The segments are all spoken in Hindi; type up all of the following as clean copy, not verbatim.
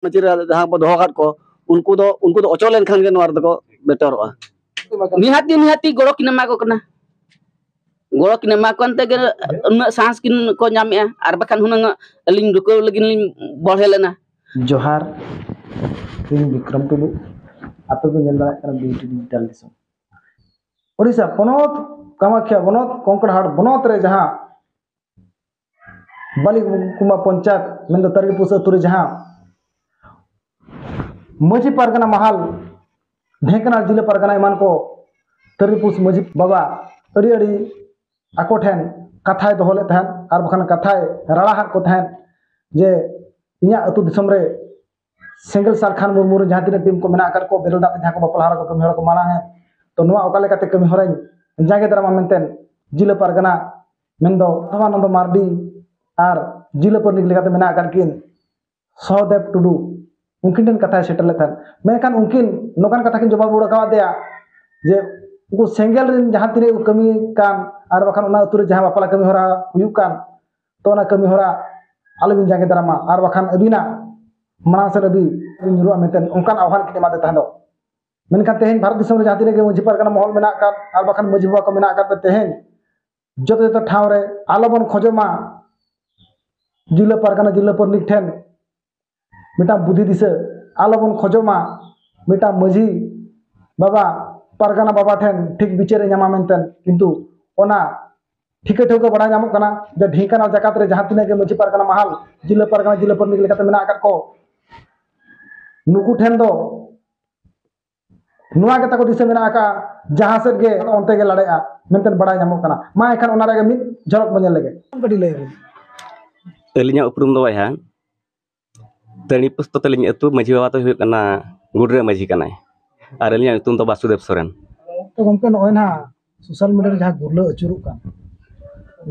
ᱢᱟᱹᱪᱤ ᱨᱮ ᱡᱟᱦᱟᱸ ᱵᱚ ᱫᱚᱦᱚ ᱠᱟᱫ ᱠᱚ ᱩᱱᱠᱩ ᱫᱚ ᱚᱪᱚ ᱞᱮᱱᱠᱷᱟᱱ ᱜᱮ ᱱᱚᱣᱟ ᱨᱮᱫᱚ ᱠᱚ ᱵᱮᱴᱟᱨᱚᱜᱼᱟ निहाती गड़ो किन एमा को कना गड़ो किन एमा को अंते उन्ना सांस किन को नामे और बखान हुनंग अलिंग रुको लगिन लिंग बढ़े लेना जोहार इन विक्रम टुडू आप भी नेल दाड़ा कना बीटी डिजिटल दिसम ओडिशा बनोत कामाख्या बनोत कोंकणहाट बनोत रे जहां बालिकुमा पंचायत मेन दो तरीपुस अतुरे जहां मजी पारगना महल ढेंकनाल जिला पारगना ईमान को तरीपुस मजी बाबा अड़ी अड़ी आको ठेन कथाय दोहले तहन आर बखान कथाय राड़ा को तहन जे इया अतु दिसम रे सिंगल साल खान मुर्मू जहां तीन टीम को मेना कर को बेरल दाते जहां को बपला को कमी हरा को माना है तो नुआ ओका लेकाते कमी हरा जागे दरामा मेनतेन जिला पारगना मेनदो धवानंद मार्डी आर जिला पर निकलेकाते मेना कर किन सहदेव टुडू उनकिन ठन कथा सेटल लेथन मेनखान उनकिन नोकान कथा किन जवाब उड़ा देया जे उनको सेंगल रिन जहां तीन कमी कान आर बखान उना अतुरे जहां बपला कमी हरा हुयु कान तो ना कमी हरा आलबिन जागे दरामा आर बखान अबिना माना से अभी निरुआ मेनतेन उनकान आह्वान किन मादे तहदो मेनखान तेहेन भारत दिसम रे जहां तीन मजी पारगना महल मेना कान आर बखान मजी बाबा को मेना कान तेहेन जतो जतो ठाव रे आलोबन खोजमा जिला पारगना जिला पर निकठेन मिटा बुद्धि दिसे आलोबन खोजमा मिटा मजी बाबा पारगना बाबा ठेन ठीक बिचारे ᱧᱟᱢᱟ मेनतेन किंतु ओना ठीक ठेक बड़ा ᱧᱟᱢᱚᱜ ᱠᱟᱱᱟ जे ढेंकानाल जकात रे जहां तिने के मजी पारगना महल जिला पर निकले कते मेना आकात को नुकु ठेन दो नुआ के ताको दिसे मेना आका जहां से गे ओनते गे लड़ेआ मेनतेन बड़ा ᱧᱟᱢᱚᱜ ᱠᱟᱱᱟ मा एखान ओना रे मिद झलक बनेल लगे कडी ले अलिया उपरुम दो है तणिपुस तो तलिंग अतु मजी बाबा तो हुई कना गुडरे मजी कनाय और अलिया तुम तो वासुदेव सोरेन तो गमके नय ना सोशल मीडिया रे जहां गुरलो अचुरु का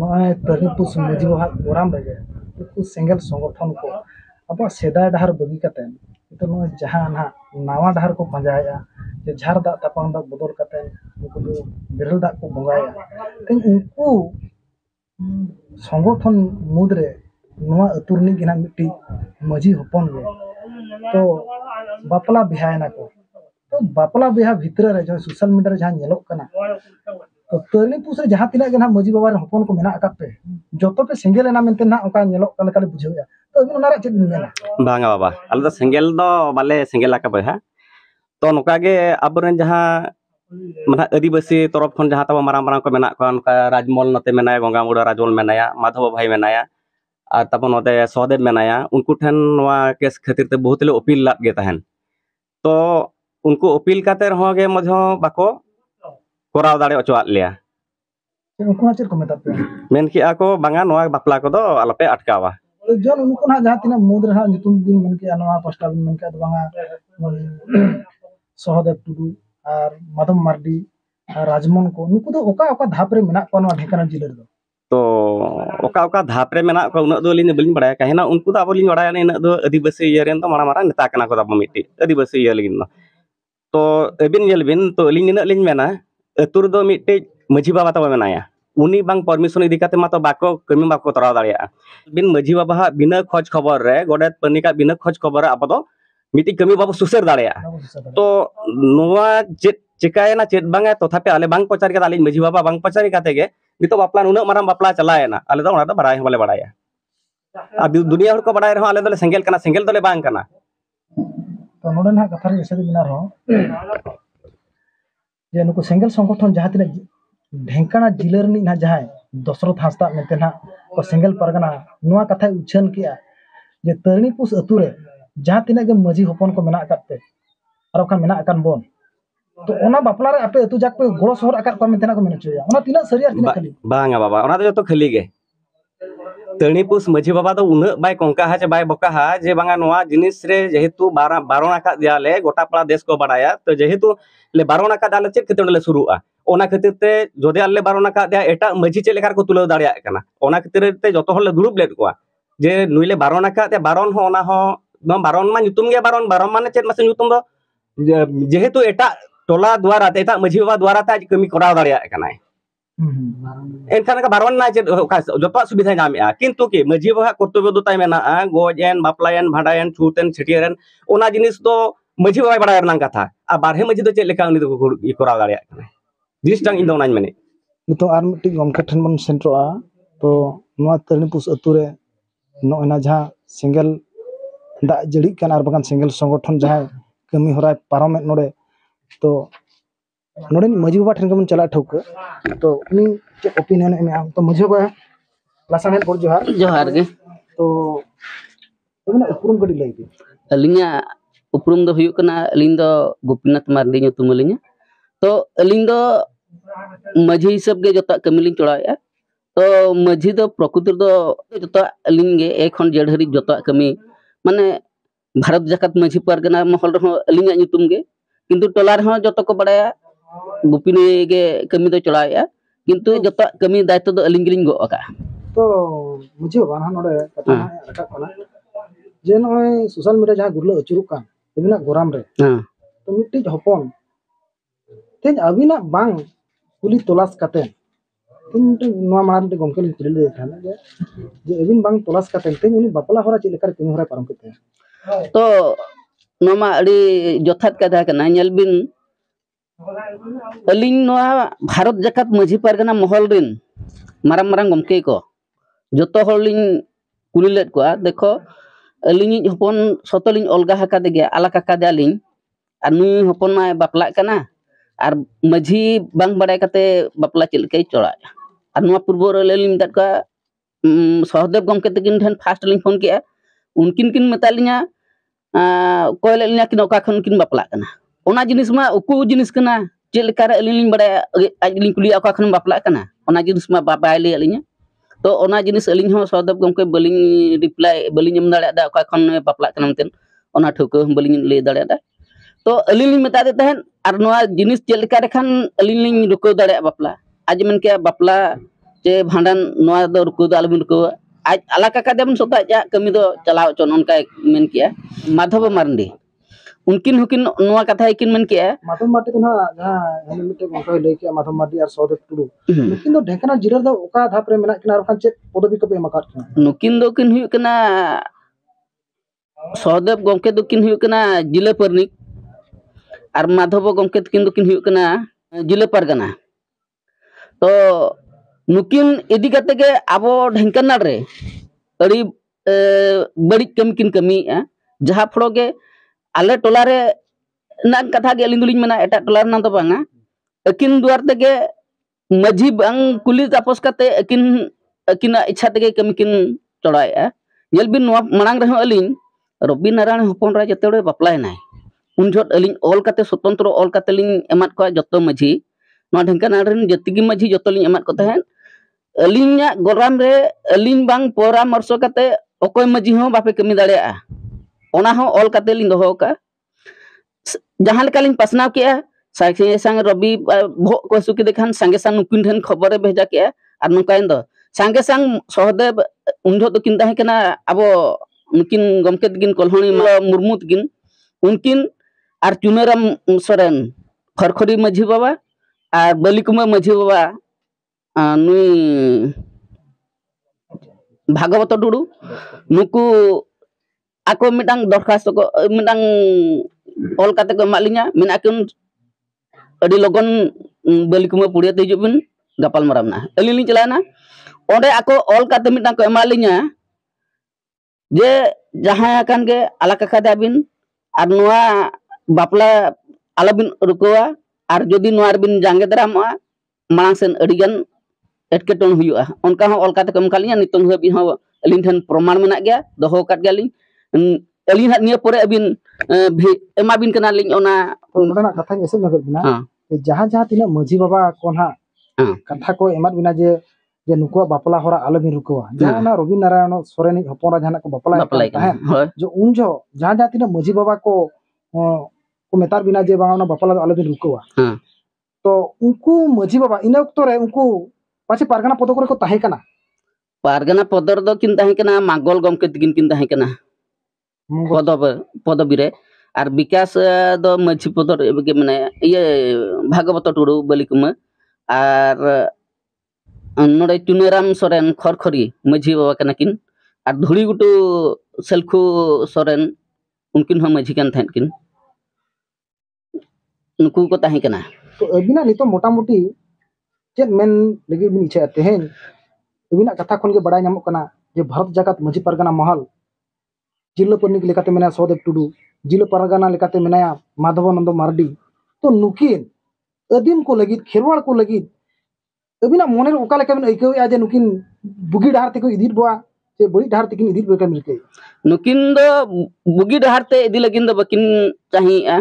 नय तणिपुस मजी बाबा गोराम रे को सिंगल संगठन को अब सेदाय डहर बगी कते तो नय जहां ना नावा डहर को पंजाया जे झार दा तापांग दा बदल कते उनको दो बिरल दा को बंगाया तेन उनको संगठन मुद्रे नुआ अतुरनी गिना मिट्टी मजी हपन गे तो बापला बिहायना को तो बापला बिहा भितर रे जो सोशल मीडिया रे जहां नेलोक कना तो तणिपुस रे जहां तिना गे ना मजी बाबा रे हपन को मेना अकात पे जतो पे सिंगल एना मेनते ना ओका नेलोक कना काले बुझेया तो अबिन ओना रे चेद मेना बांगा बाबा आले तो सिंगल दो बाले सिंगल आका बहा तो नोका गे अबरेन जहां माना आदिवासी तरफ खन जहां तब माराम माराम को मेना को उनका राजमल नते मेनाया गंगामुड़ा राजमल मेनाया माधव भाई मेनाया और तब नोते सहदेव मेनाया उनको ठन नोआ केस खातिर ते बहुत ले अपील लाग गे तहन तो उनको अपील काते रहो गे मधो बाको कोराव दाड़े अचोआत लिया उनको चेद को मेता पे मेन कि आको बांगा नोआ बापला को दो अलपे अटकावा जन उनको ना जहां तिना मुद्रे ना नितुम बिन मन के नोआ पास्टा बिन मन के बांगा सहदेव टुडू और माधव मार्डी राजमन को नुकु दो ओका ओका धाप रे मेना को ढेंकानाल जिले रे तो ओका धाप रे मेना को उना दो लिन बलिन बड़ाय कहेना उनको दो आबलिन बड़ाय इन दो आदिवासी इयरेन तो मारा मारा नेता कना को दाब मिट्टी आदिवासी इयर लिन तो एबिन जेल बिन तो लिन इन लिन मेना अतुर दो मिट्टी मजी बाबा तब मेनाया उनी बांग परमिशन इदी काते मा तो बाको कमी बाको तराव दाड़िया बिन मजी बाबा बिना खोज खबर रे गोडेत पनिका बिना खोज खबर रे आप दो मिट्टी कमी बाबू सुसर दाड़िया तो नोआ चेत चिकायना चेत बांगे तथापि आले बांग पचार के आलिन मजी बाबा बांग पचारी काते गे नितो बापला उना माराम बापला चलायना आले दो ओना दो बड़ाय हले बड़ाया आ दुनिया हर को बड़ाय रहो आले दले सिंगल कना सिंगल दले बांग कना तो नोडे ना कथा रे एसे बिना रहो जे नुको सिंगल संगठन जहां तिना ढेंकाना जिले रे ना जहां दशरथ हांसदा मेते ना को सिंगल परगना नुआ कथा उछन किया जे तणिपुस अतु रे जहां तिना गे मजी हपन को मेना काते और ओका मेना कान बोन तो ओना बापला रे आपे अतु जाक पे गोड़ो शहर आकार को मेतना को मेनचोया ओना तिना सरी आर तिना खाली बांगा बाबा ओना तो जतो खाली गे तणिपुस मजी बाबा तो उना बाय कोंका हा जे बाय बोका हा जे बांगा नोआ जिनिस रे जेहेतु बारोन आका दियाले गोटा पड़ा देश को बड़ाया तो जेहेतु ले बारोन आका दाले चेक खतिर ले शुरुआ ओना खतिर ते जोदे आले बारोन आका दिया एटा मजी चे लेकार को तुलो दाड़िया कना ओना खतिर ते जतो हर ले दुरुब लेट कोआ जे नुइले बारोन आका ते बारोन हो ओना हो बारोन मा nyutum गे बारोन बारोन माने चेत मासे nyutum दो जेहेतु एटा टोला द्वारा ते एटा मजी बाबा द्वारा ते कमी कराव दाड़िया कनाय एनखान का बारवन ना जो सुविधा नामे किंतु कि मजी बाबा कर्तव्य दो ताई मेना गजेन बापलायन भाडायन छूतेन छटियरन ओना जिनिस दो मजी बाबा बड़ा रनांग कथा आ बारहे मजी दो चेक लेका उनी दो कोराव दाड़िया कना जिनिस टांग इन दो नाñ मेने नितो आर मिट्टी गमके ठन मन सेंट्रोआ तो नोआ तरणीपुस अतु रे नोना जहां सिंगल दा जड़ी कान आर बगान सिंगल संगठन जहां कमी होराय पारमे नोडे तो नोडे मजी बाबा ठन कमन चला ठौक तो उनी चे ओपिनियन एम तो मजी बाबा लासाने पर जोहार गे तो एबना उपरुम गडी लई दी अलिंगा उपरुम दो हुयुक कना अलिंग दो गोपीनाथ मार्डी nyutum अलिंगा तो अलिंग दो मजी हिसाब गे जता कमिलिंग चोड़ाया तो मजी दो प्रकृति दो जता अलिंग गे एखन जेडहरी जता कमी माने भारत जाकत मजी पारगना महल रहो अलिंगा nyutum गे किंतु टोला रहो जतो को बड़ाया गोपीने गे कमी दो चोड़ाया किंतु जता कमी दायित्व दो अलिंग गिलिंग गो अका तो मुझे बाना नोडे कथा रका कना जे नय सोशल मीडिया जहां गुरलो अचुरु कान एबिना गोराम रे तो मिट्टी हपन तेज अबिना बांग कुली तलाश काते तीन नोआ मारन ते गमके कुली ले थाना जे अबिन बांग तलाश काते तेज उनी बापला होरा चे लेकर कमी होरा पारम केते तो नोमा अड़ी जथात कथा कना नेल बिन अलिंग नोआ भारत जाकत मजी पारगना महल रिन माराम माराम गमके को जतो हलिंग कुली लेत को देखो अलिंग हपन सतलिंग अलगा हका देगे आला काका दालिंग আর নুই হপন মা বাপলা কানা আর মাঝি বাং বাড়াই কাতে বাপলা চিলকাই চড়া আর নোয়া পূর্ব রেলিম দাত কা সহদেব গমকে তকিন ঠেন ফার্স্ট লিং ফোন কিয়া उनकिन किन मेतालिया कोयल लिया किन ओका खन किन बापला कना ओना जिनिस मा उकु जिनिस कना चे लेकार अलिंग बड़ा अलिंग कुली ओका खन बापला कना ओना जिनिस मा बाबाय ले अलिंग तो ओना जिनिस अलिंग हो सहदेव गमके बलिंग रिप्लाई बलिंग एम दाड़ा दा ओका खन बापला कना मतेन ओना ठोको बलिंग ले दाड़ा दा तो अलिंग मेता दे तहन आर नोआ जिनिस चे लेकार खान अलिंग रुको दाड़ा बापला आज मन के बापला चे भांडन नोआ दो रुको दा अलबिन रुको आज आला काका देबन सोता जा कमी दो चलाव चोन उनका मेन किया माधव मारंडी उनकिन हुकिन नोआ कथा किन मन किया माधव मार्डी तो ना जहां हम मिटे गमके ले किया माधव मार्डी और सौदेव टुडू लेकिन दो ढेकना जिलर दो ओका धाप रे मेना किना रखान चे पदवी को पे मकाट नुकिन दो किन हुई कना सौदेव गमके दो किन हुई कना जिला परनिक और माधव गमके किन दो किन हुई कना जिला परगना तो नुकिन इदी कते के आबो ढेंकनाल रे अड़ी बड़ी कमी किन कमी जहां फड़ो के आले टोला रे ना कथा के अलिंग दुलिंग मेना एटा टोला ना तो बांगा अकिन दुआर तके मजी बांग कुली तापस कते अकिन अकिना इच्छा तके कमी किन चढ़ाया येल बिन मनांग रहो अलिंग रवि नारायण हपन रा जतेड़े बापलाय नाय उन झोट अलिंग ऑल कते स्वतंत्र ऑल कते लिंग एमात को जतो मजी नो ढेंकनाल रेन जतिगी मजी जतो लिंग एमात को तहन अलिंगा गोराम रे अलिंग बांग परामर्श कते ओकोय मजी हो बापे कमी दाड़िया ओना हो ऑल कते लिंग दोहो का जहां लेका लिंग पसनाव किया साखे संग रवि भो को सुकी देखान संगे संग नुकिन ठन खबर भेजा किया आर नुकाइन दो संगे संग सहदेव उनजो तो किन ताहे कना अबो नुकिन गमके तकिन कोल्हणी मुर्मू तकिन उनकिन आर चुनेराम सोरेन खरखरी मजी बाबा आर बलिकुमा मजी बाबा नुई भागवत डुडू नुकु आको मिटांग दरखास्त को मिटांग ऑल काते को मालिnya मेना किन अडी लगन बलिकुमा पुड़िया ते जुबिन गपाल मरामना अलिली चलाना ओंडे आको ऑल काते मिटांग को मालिnya जे जहां कान के आला काका दाबिन आर नोआ बापला आलाबिन रुकोआ आर जदि नोआ बिन जांगे दरामा मांग सेन अडिगन एटकेटोन हुआ उनका हो ऑल काते कम कालिया नितंग हबि हो अलिन ठन प्रमाण मेना गया दोहो काट गयालिन अलिन हात निया परे अबिन एमा बिन कना लिन ओना नोडना कथा एसे नगर बिना जहां जहां तिना मजी बाबा कोन हा कथा को एमात बिना जे नुको बापला होरा आलबिन रुकोआ जहां ना रवि नारायण सोरेन हपरा जहां को बापला जो उनजो जहां जहां तिना मजी बाबा को मेतार बिना जे बांगा बापला आलबिन रुकोआ तो उनको मजी बाबा इन वक्त रे उनको पाछे पारगना पदक रे को ताहे कना पारगना पदर दो किन ताहे कना मागोल गमके तिगिन किन ताहे कना पदबी रे आर विकास दो मजी पदर एबे के माने ये भागवत टुडू बलिकुमा आर नोड़े चुनेराम सोरेन खरखरी माझी बाबा कना किन और धुड़ी गुटू सेल्खु सोरेन उनकिन हम माझी कान थाइन किन नुकु को ताही कना तो अबिना नितो मोटामुटी चेक मेन लगी बिन इच्छा तेहेन अबिना कथा खन के बड़ा नामक कना जे भारत जाकात माझी परगना महल जिला परनिक लेकाते मेना सौदेव टुडू जिला परगना लेकाते मेना माधवानंद मार्डी तो नुकिन अदीम को लगी खेलवाड़ को लगी अबिना मोने ओका लेका बिन आइकवे आज नुकिन बुगी डहार ते को इदिर बवा से बड़ी डहार ते किन इदिर बेका मिलके नुकिन दो बुगी डहार ते इदी लगिन दो बकिन चाहिए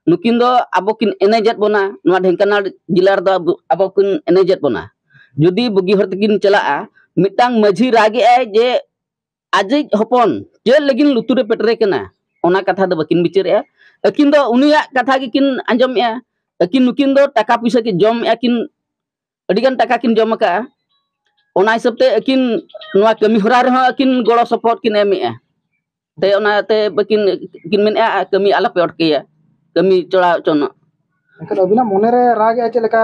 नुकिन दो आबो किन एनेजेट बना नवा ढेंकानाल जिला दो आबो किन एनेजेट बना जुदी बुगी हर तकिन चला मिटांग माझी रागे आय जे आज हपन जे लगिन लुतुरे पेटरे कना ओना कथा दो बकिन बिचारे अकिन दो उनिया कथा की किन अंजम या अकिन नुकिन दो टाका पैसा की जम या किन अडिगान टाका किन जम का ओना हिसाब ते अकिन नवा कमी होरा रह अकिन गड़ो सपोर्ट किन एमेआ ते ओना ते बकिन किन मेनआ कमी आला पे अटकेया कमी चढ़ा चोना एनकन अबिना मोने रे रागे आय चलेका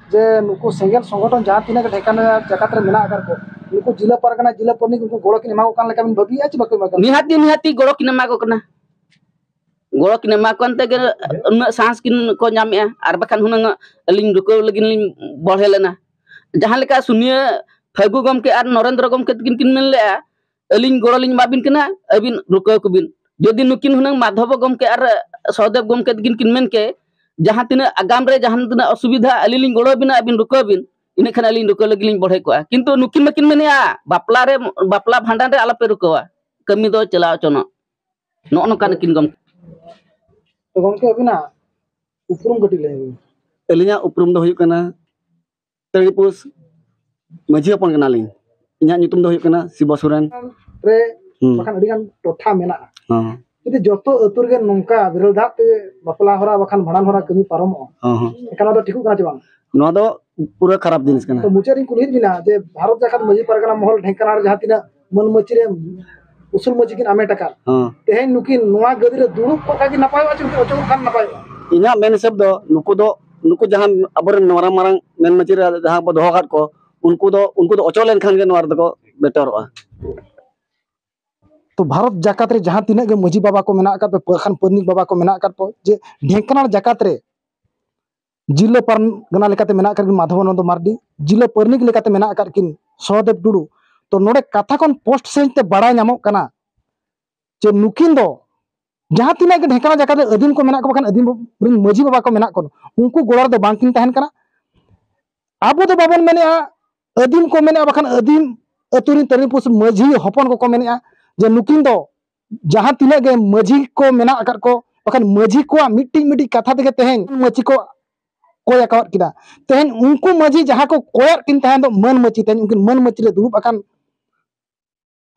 जे नुको सेंगल संगठन जहां तिना के ढेकाना जकात रे मेना अगर को नुको जिला परगना जिला परनिक उनको गोड़ो किन एमा को कान लेका बिन बगी आछ बको एमा निहाती गड़ो किन एमा को कना गड़ो किन एमा कोन ते उन सांस किन को नामेआ आर बखान हुनंग अलिन रुको लगिन लिन बढ़े लेना जहां लेका सुनिया फगु गम के आर नरेंद्र गम के किन किन मेन ले अलिन गड़ो लिन माबिन कना अबिन रुको को बिन यदि नुकिन हुनंग माधव गम के आर सौदेव गम के किन किन मेन के जहां तिना आगाम रे जहां तिना असुविधा अलिन गड़ो बिना अबिन रुको बिन इने खान अलिन रुको लगिन बढ़े को किंतु नुकिन मकिन मेनिया बापला भांडान रे आलापे रुकोवा कमी दो चलाओ चोनो नो नो कान किन गम तो गमके अबिना उपरुम गटी ले अलिया उपरुम दो हुयुक कना तड़ीपुस माझी हपन कना लिंग इन्या नितुम दो हुयुक कना शिव सोरेन रे बखान अडिगान टोठा मेना हां यदि जतो अतुर गे नोंका विरोधा ते बपला होरा बखान भाड़ान होरा कमी पारमो हां एकाना दो ठीकु कना जे बांग नवा दो पूरा खराब जिनिस कना तो मुचारिन कुलित बिना जे भारत जाकात माझी परगना महल ढेंकाना जहां तिना मन मची रे उसूल मची किन आमे टका हां तेहेन नुकिन नवा गदी रे दुड़ुब को का कि नपाय आछ ओचो खान नपाय इन्या मेन सब दो नुको जहां अबर मारंग मारंग मेन मची रे जहां बो दोहो खाट को उनको दो अचोलेन खान के नवार दको बेटरवा तो भारत जाकात रे जहां तिना गे माझी बाबा को मेना का पखान परनिक बाबा को मेना का जे ढेंकाना जाकात रे जिला परगना लेकाते मेना कर माधवानंद मार्डी जिला परनिक लेकाते मेना कर किन सौदेव टुडू तो नोडे कथा कोन पोस्ट सेंते बड़ा नामो कना जे नुकिन दो जहां तिना के ढेंकाना जाकात रे अधीन को मेना को बखान अधीन रिन माझी बाबा को मेना को उनको गोड़ार दो बांकिन तहन कना आबो दो बाबन मेने अधीन को मेने बखान अधीन अतुरिन तरीपुस माझी हपन को मेने जे नुकिन दो जहां तिना गे माझी को मेना कर को बखान माझी को मिट्टी कथा ते तेहेन मची को कोया कावत किदा तेहेन उनको माझी जहां को कोयर किन तहन दो मन मची तेन उनकिन मन मची रे दुरुब अकान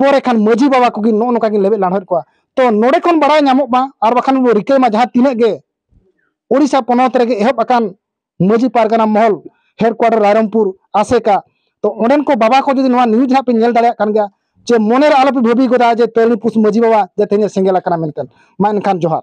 पोरे खान माझी बाबा को नो नोका किन लेबे लानहर को तो नोडे कोन बड़ा नामो बा आर बखान वो रिके मा जहां तिना गे ओडिसा पनत रे एहब अकान माझी पारगना महल हेडक्वार्टर रायरंगपुर आसेका तो ओनेन को बाबा को जदि नवा न्यूज हा पे नेल दाड़िया कान गया जे मोने रे आलोपे भाबी गोदा जे तळनी पुस माझी बाबा जे तेने सेंगेला कना मेनतन मा एनखान जोहार।